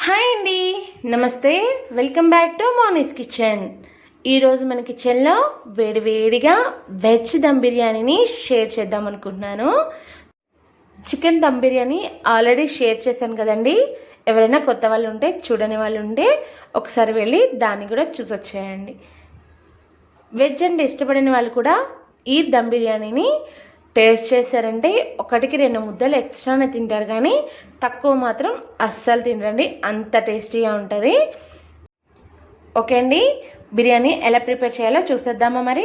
Hi అండి, నమస్తే. Welcome back to Moni's kitchen. ఈరోజు మన కిచెన్లో వేడివేడిగా వెజ్ దమ్ బిర్యానీని షేర్ చేద్దాం అనుకుంటున్నాను. Chicken dum biryani already share చేశాను కదండి. ఎవరైనా కొత్త వాళ్ళు ఉంటే, చూడని వాళ్ళు ఉంటే ఒకసారి వెళ్ళి దాన్ని కూడా చూసొచ్చేయండి. వెజ్ అంటే ఇష్టపడిన వాళ్ళు కూడా ఈ దమ్ బిర్యానీని టేస్ట్ చేశారంటే ఒకటికి 2 ముద్దలు ఎక్స్ట్రానే తింటారు, కానీ తక్కువ మాత్రం అస్సలు తినరండి. అంత టేస్టీగా ఉంటుంది. ఓకే అండి, బిర్యానీ ఎలా ప్రిపేర్ చేయాలో చూసేద్దామా. మరి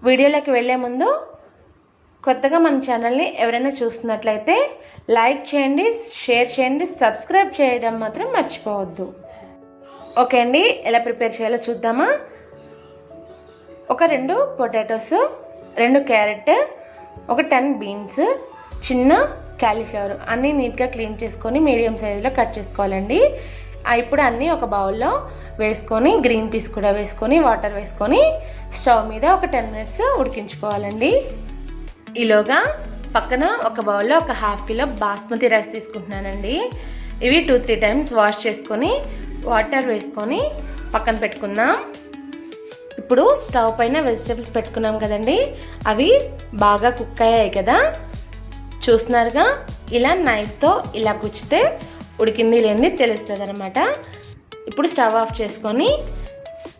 వీడియోలోకి వెళ్ళే ముందు కొత్తగా మన ఛానల్ని ఎవరైనా చూస్తున్నట్లయితే లైక్ చేయండి, షేర్ చేయండి, సబ్స్క్రైబ్ చేయడం మాత్రం మర్చిపోవద్దు. ఓకే అండి, ఎలా ప్రిపేర్ చేయాలో చూద్దామా. ఒక 2 పొటాటోస్, 2 క్యారెట్, ఒక 10 బీన్స్, చిన్న క్యాలీఫ్లవర్ అన్నీ నీట్గా క్లీన్ చేసుకొని మీడియం సైజులో కట్ చేసుకోవాలండి. ఇప్పుడు అన్నీ ఒక బౌల్లో వేసుకొని గ్రీన్ పీస్ కూడా వేసుకొని వాటర్ వేసుకొని స్టవ్ మీద ఒక 10 మినిట్స్ ఉడికించుకోవాలండి. ఈలోగా పక్కన ఒక బౌల్లో ఒక 1/2 కిలో బాస్మతి రైస్ తీసుకుంటున్నానండి. ఇవి 2-3 టైమ్స్ వాష్ చేసుకొని వాటర్ వేసుకొని పక్కన పెట్టుకుందాం. ఇప్పుడు స్టవ్ పైన వెజిటేబుల్స్ పెట్టుకున్నాం కదండి, అవి బాగా కుక్ అయ్యాయి కదా. చూస్తున్నారుగా, ఇలా నైఫ్తో ఇలా గుచ్చితే ఉడికింది లేనిది తెలుస్తుంది అనమాట. ఇప్పుడు స్టవ్ ఆఫ్ చేసుకొని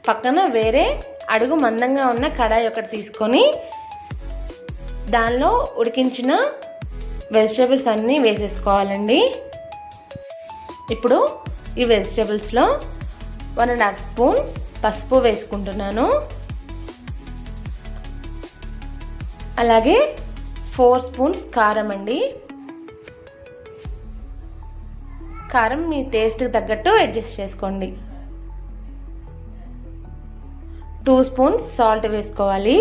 పక్కన వేరే అడుగు మందంగా ఉన్న కడాయి ఒకటి తీసుకొని దానిలో ఉడికించిన వెజిటేబుల్స్ అన్నీ వేసేసుకోవాలండి. ఇప్పుడు ఈ వెజిటేబుల్స్లో 1.5 స్పూన్ పసుపు వేసుకుంటున్నాను. అలాగే 4 స్పూన్స్ కారం అండి. కారం మీ టేస్ట్కి తగ్గట్టు అడ్జస్ట్ చేసుకోండి. 2 స్పూన్స్ సాల్ట్ వేసుకోవాలి.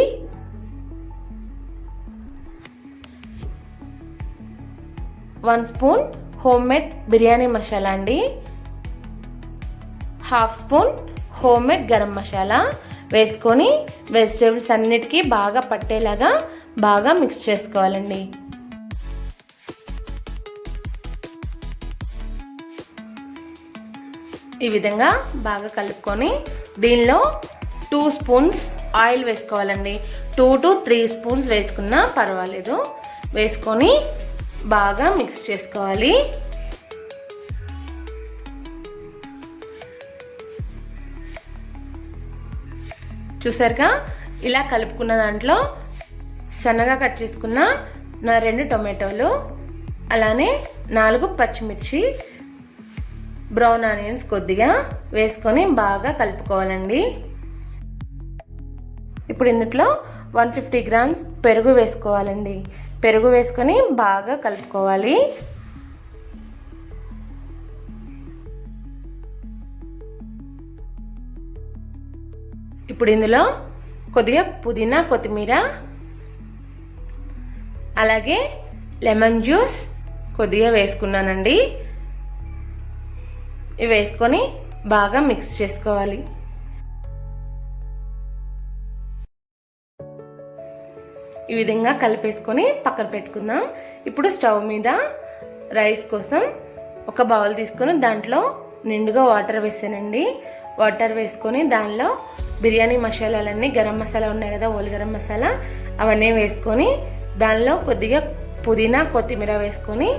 1 స్పూన్ హోమ్మేడ్ బిర్యానీ మసాలా అండి. 1/2 స్పూన్ హోమ్మేడ్ గరం మసాలా వేసుకొని వెజిటేబుల్స్ అన్నిటికీ బాగా పట్టేలాగా బాగా మిక్స్ చేసుకోవాలండి. ఈ విధంగా బాగా కలుపుకొని దీనిలో 2 స్పూన్స్ ఆయిల్ వేసుకోవాలండి. 2 to 3 స్పూన్స్ వేసుకున్నా పర్వాలేదు. వేసుకొని బాగా మిక్స్ చేసుకోవాలి. చూసారుగా, ఇలా కలుపుకున్న దాంట్లో సన్నగా కట్ చేసుకున్న నా 2 టొమాటోలు, అలానే 4 పచ్చిమిర్చి, బ్రౌన్ ఆనియన్స్ కొద్దిగా వేసుకొని బాగా కలుపుకోవాలండి. ఇప్పుడు ఇందులో 150 గ్రామ్స్ పెరుగు వేసుకోవాలండి. పెరుగు వేసుకొని బాగా కలుపుకోవాలి. ఇప్పుడు ఇందులో కొద్దిగా పుదీనా, కొత్తిమీర, అలాగే లెమన్ జ్యూస్ కొద్దిగా వేసుకున్నానండి. ఇవి వేసుకొని బాగా మిక్స్ చేసుకోవాలి. ఈ విధంగా కలిపేసుకొని పక్కన పెట్టుకుందాం. ఇప్పుడు స్టవ్ మీద రైస్ కోసం ఒక బౌల్ తీసుకొని దాంట్లో నిండుగా వాటర్ వేసానండి. వాటర్ వేసుకొని దానిలో బిర్యానీ మసాలాలన్నీ, గరం మసాలా ఉన్నాయి కదా, ఓల్ గరం మసాలా, అవన్నీ వేసుకొని దానిలో కొద్దిగా పుదీనా, కొత్తిమీర వేసుకొని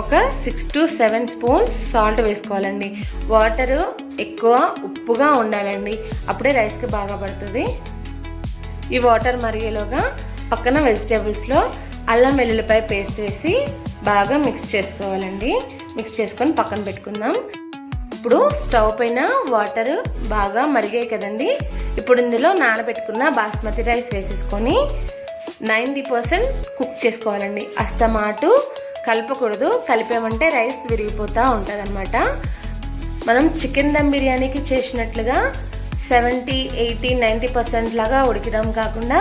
ఒక 6 to 7 స్పూన్స్ సాల్ట్ వేసుకోవాలండి. వాటరు ఎక్కువ ఉప్పుగా ఉండాలండి, అప్పుడే రైస్కి బాగా పడుతుంది. ఈ వాటర్ మరిగేలోగా పక్కన వెజిటేబుల్స్లో అల్లం వెల్లుల్లిపాయ పేస్ట్ వేసి బాగా మిక్స్ చేసుకోవాలండి. మిక్స్ చేసుకొని పక్కన పెట్టుకుందాం. ఇప్పుడు స్టవ్ పైన వాటర్ బాగా మరిగాయి కదండి. ఇప్పుడు ఇందులో నానబెట్టుకున్న బాస్మతి రైస్ వేసేసుకొని 90% కుక్ చేసుకోవాలండి. అస్తమాటు కలపకూడదు, కలిపామంటే రైస్ విరిగిపోతూ ఉంటుంది అనమాట. మనం చికెన్ దమ్ బిర్యానీకి చేసినట్లుగా 70, 80, 90% లాగా ఉడకడం కాకుండా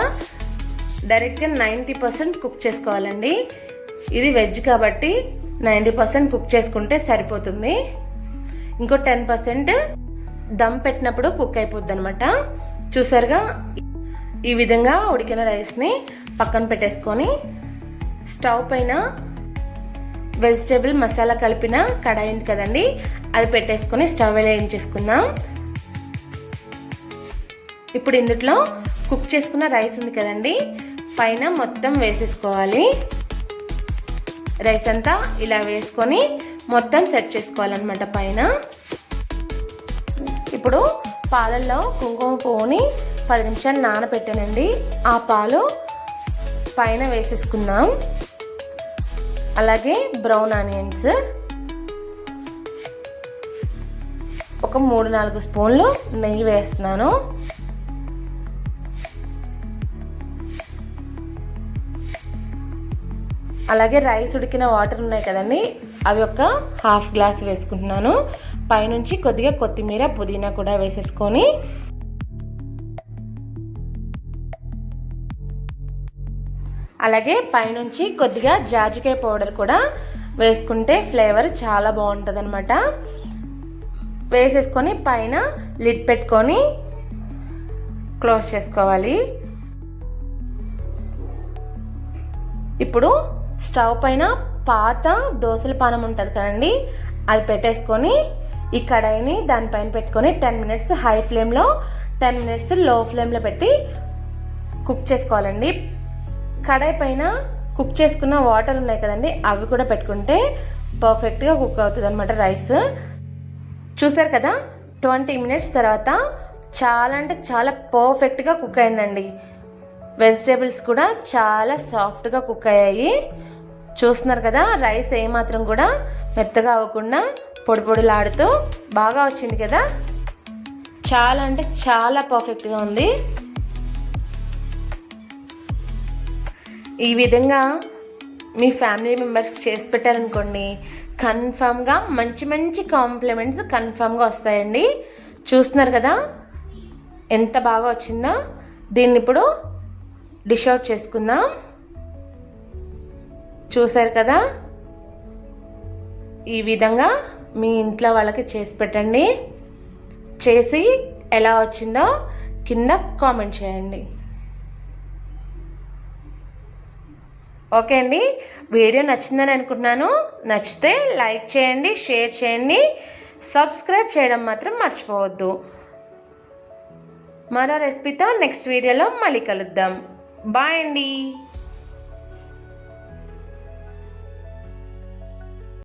డైరెక్ట్గా 90% కుక్ చేసుకోవాలండి. ఇది వెజ్ కాబట్టి 90% కుక్ చేసుకుంటే సరిపోతుంది. ఇంకో 10% దమ్ పెట్టినప్పుడు కుక్ అయిపోద్ది అనమాట. చూసారుగా, ఈ విధంగా ఉడికిన రైస్ని పక్కన పెట్టేసుకొని స్టవ్ పైన వెజిటేబుల్ మసాలా కలిపిన కడాయి ఉంది కదండి, అది పెట్టేసుకొని స్టవ్ వెలిగించేసుకుందాం. ఇప్పుడు ఇందులో కుక్ చేసుకున్న రైస్ ఉంది కదండి, పైన మొత్తం వేసేసుకోవాలి. రైస్ అంతా ఇలా వేసుకొని మొత్తం సెట్ చేసుకోవాలన్నమాట పైన. ఇప్పుడు పాలల్లో కుంకుమ పువ్వుని 10 నిమిషాలు నానబెట్టానండి, ఆ పాలు పైన వేసేసుకుందాం. అలాగే బ్రౌన్ ఆనియన్స్ ఒక 3-4 స్పూన్లు నెయ్యి వేస్తున్నాను. అలాగే రైస్ ఉడికిన వాటర్ ఉన్నాయి కదండి, అవి ఒక 1/2 గ్లాస్ వేసుకుంటున్నాను. పైనుంచి కొద్దిగా కొత్తిమీర పుదీనా కూడా వేసేసుకొని అలాగే పైనుంచి కొద్దిగా జాజికాయ పౌడర్ కూడా వేసుకుంటే ఫ్లేవర్ చాలా బాగుంటుంది అనమాట. వేసేసుకొని పైన లిడ్ పెట్టుకొని క్లోజ్ చేసుకోవాలి. ఇప్పుడు స్టవ్ పైన పాత దోసల పానం ఉంటుంది కదండి, అది పెట్టేసుకొని ఈ కడాయిని దానిపైన పెట్టుకొని 10 మినిట్స్ హై ఫ్లేమ్లో 10 మినిట్స్ లో ఫ్లేమ్లో పెట్టి కుక్ చేసుకోవాలండి. కడాయి పైన కుక్ చేసుకున్న వాటర్ ఉన్నాయి కదండి, అవి కూడా పెట్టుకుంటే పర్ఫెక్ట్గా కుక్ అవుతుంది అనమాట రైస్. చూసారు కదా, 20 మినిట్స్ తర్వాత చాలా అంటే చాలా పర్ఫెక్ట్గా కుక్ అయిందండి. వెజిటేబుల్స్ కూడా చాలా సాఫ్ట్గా కుక్ అయ్యాయి. చూస్తున్నారు కదా, రైస్ ఏమాత్రం కూడా మెత్తగా అవ్వకుండా పొడి పొడిలాడుతూ బాగా వచ్చింది కదా. చాలా అంటే చాలా పర్ఫెక్ట్గా ఉంది. ఈ విధంగా మీ ఫ్యామిలీ మెంబర్స్కి చేసి పెట్టారనుకోండి, కన్ఫామ్గా మంచి మంచి కాంప్లిమెంట్స్ కన్ఫామ్గా వస్తాయండి. చూస్తున్నారు కదా ఎంత బాగా వచ్చిందో. దీన్ని ఇప్పుడు డిష్ అవుట్ చేసుకుందాం. చూసారు కదా, ఈ విధంగా మీ ఇంట్లో వాళ్ళకి చేసి పెట్టండి. చేసి ఎలా వచ్చిందో కింద కామెంట్ చేయండి. ఓకే అండి, వీడియో నచ్చిందని అనుకుంటున్నాను. నచ్చితే లైక్ చేయండి, షేర్ చేయండి, సబ్స్క్రైబ్ చేయడం మాత్రం మర్చిపోవద్దు. మరో రెసిపీతో నెక్స్ట్ వీడియోలో మళ్ళీ కలుద్దాం. బాయ్ అండి.